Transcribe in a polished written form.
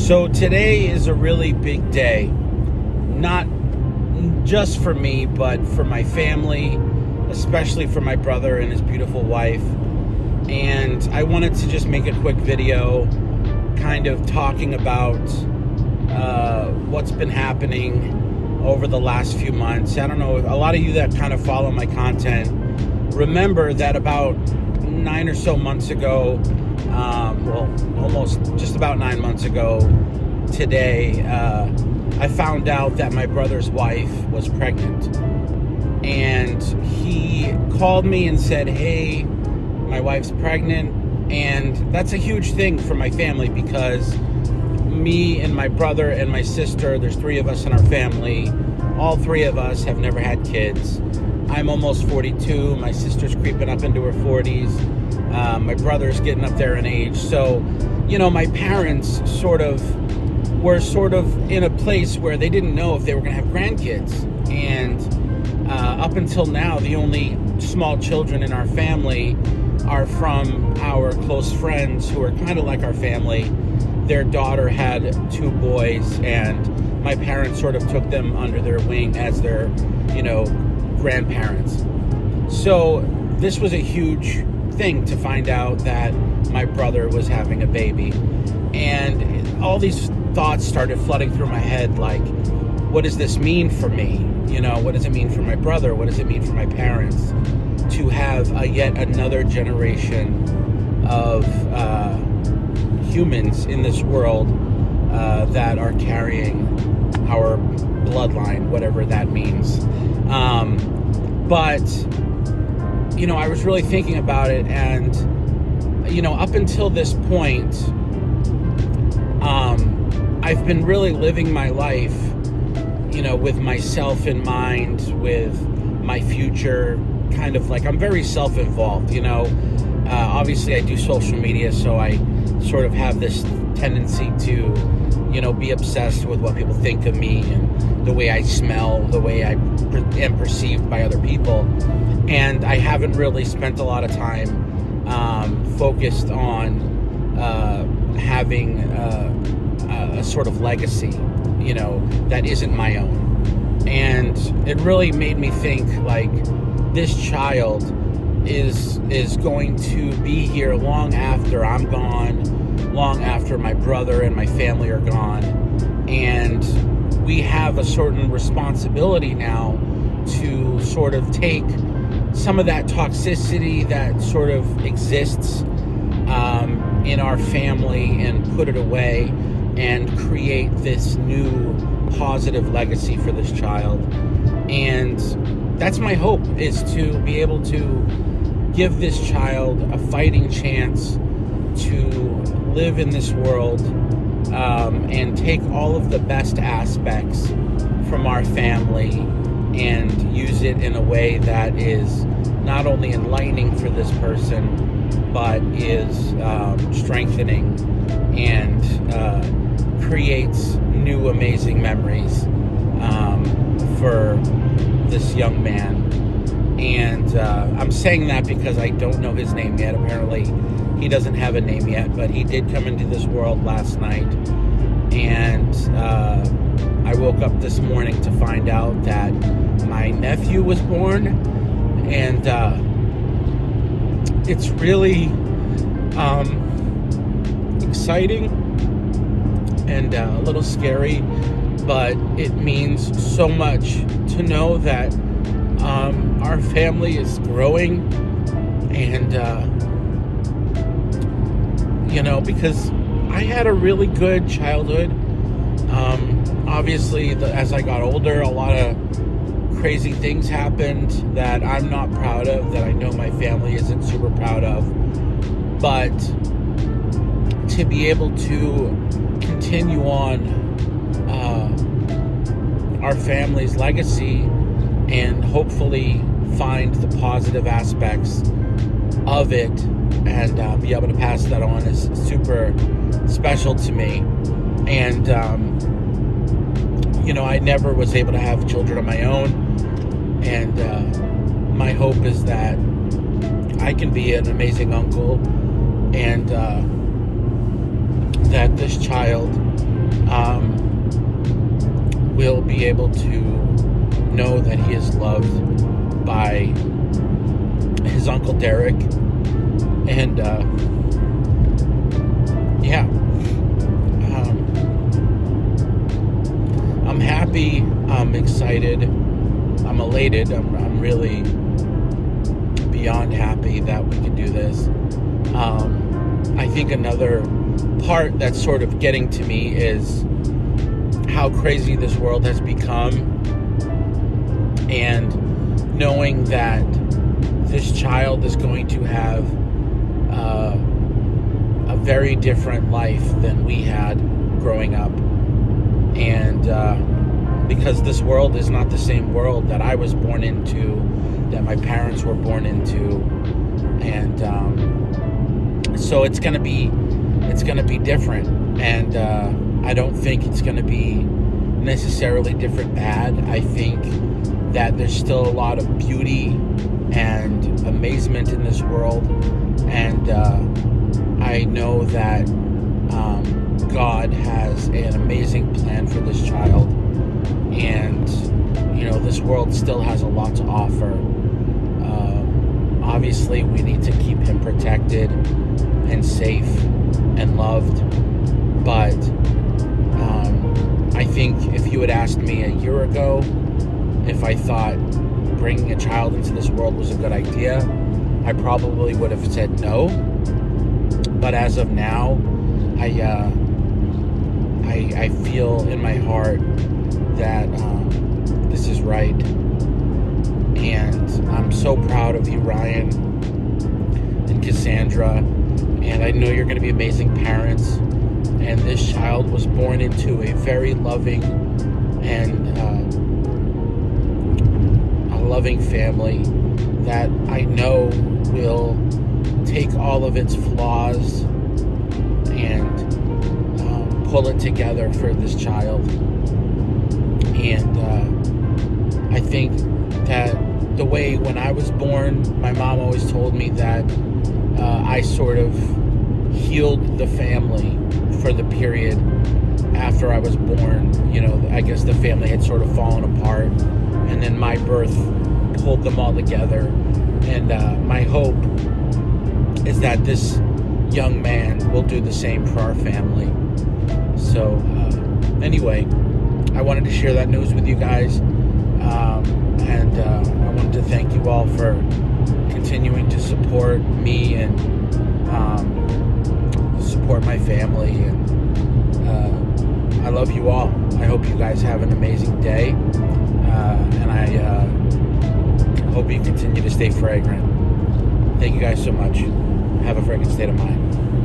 So today is a really big day, not just for me, but for my family, especially for my brother and his beautiful wife. And I wanted to just make a quick video kind of talking about what's been happening over the last few months. I don't know, a lot of you that kind of follow my content remember that about 9 or so months ago, almost just about 9 months ago today, I found out that my brother's wife was pregnant. And he called me and said, hey, my wife's pregnant. And that's a huge thing for my family because me and my brother and my sister, there's 3 of us in our family. All 3 of us have never had kids. I'm almost 42. My sister's creeping up into her 40s. My brother's getting up there in age. So, you know, my parents were in a place where they didn't know if they were going to have grandkids. And up until now, the only small children in our family are from our close friends who are kind of like our family. Their daughter had 2 boys, and my parents sort of took them under their wing as their, grandparents. So this was a huge thing to find out that my brother was having a baby. And all these thoughts started flooding through my head, like, what does this mean for me? What does it mean for my brother? What does it mean for my parents to have yet another generation of humans in this world that are carrying our bloodline, whatever that means. But I was really thinking about it, and up until this point, I've been really living my life, with myself in mind, with my future, kind of like I'm very self-involved. Obviously I do social media, so I sort of have this tendency to be obsessed with what people think of me and the way I smell, the way I am perceived by other people. And I haven't really spent a lot of time focused on having a sort of legacy, that isn't my own. And it really made me think, like, this child is going to be here long after I'm gone, long after my brother and my family are gone. And we have a certain responsibility now to sort of take some of that toxicity that sort of exists in our family and put it away and create this new positive legacy for this child. And that's my hope, is to be able to give this child a fighting chance to live in this world and take all of the best aspects from our family and use it in a way that is not only enlightening for this person, but is strengthening and creates new amazing memories for this young man. And I'm saying that because I don't know his name yet. Apparently he doesn't have a name yet, but he did come into this world last night. And I woke up this morning to find out that my nephew was born. And it's really exciting and a little scary, but it means so much to know that our family is growing. And because I had a really good childhood. Obviously, as I got older, a lot of crazy things happened that I'm not proud of, that I know my family isn't super proud of. But to be able to continue on our family's legacy and hopefully find the positive aspects of it and be able to pass that on is super special to me. And I never was able to have children of my own, and my hope is that I can be an amazing uncle, and that this child be able to know that he is loved by his Uncle Derek. And I'm happy, I'm excited, I'm elated, I'm really beyond happy that we can do this. I think another part that's sort of getting to me is how crazy this world has become, and knowing that this child is going to have a very different life than we had growing up. And because this world is not the same world that I was born into, that my parents were born into, and so it's gonna be different. And I don't think it's gonna be necessarily different bad. I think that there's still a lot of beauty and amazement in this world, and I know that God has an amazing plan for this child, and this world still has a lot to offer. Obviously, we need to keep him protected and safe and loved, but I think if you had asked me a year ago if I thought bringing a child into this world was a good idea, I probably would have said no. But as of now, I feel in my heart that this is right. And I'm so proud of you, Ryan and Cassandra. And I know you're going to be amazing parents. And this child was born into a very loving and a loving family that I know will take all of its flaws and pull it together for this child. And I think that the way when I was born, my mom always told me that I sort of healed the family for the period after I was born. I guess the family had sort of fallen apart, and then my birth pulled them all together. And my hope is that this young man will do the same for our family. So anyway, I wanted to share that news with you guys, and I wanted to thank you all for continuing to support me and support my family. And I love you all. I hope you guys have an amazing day, and I hope you continue to stay fragrant. Thank you guys so much. Have a freaking state of mind.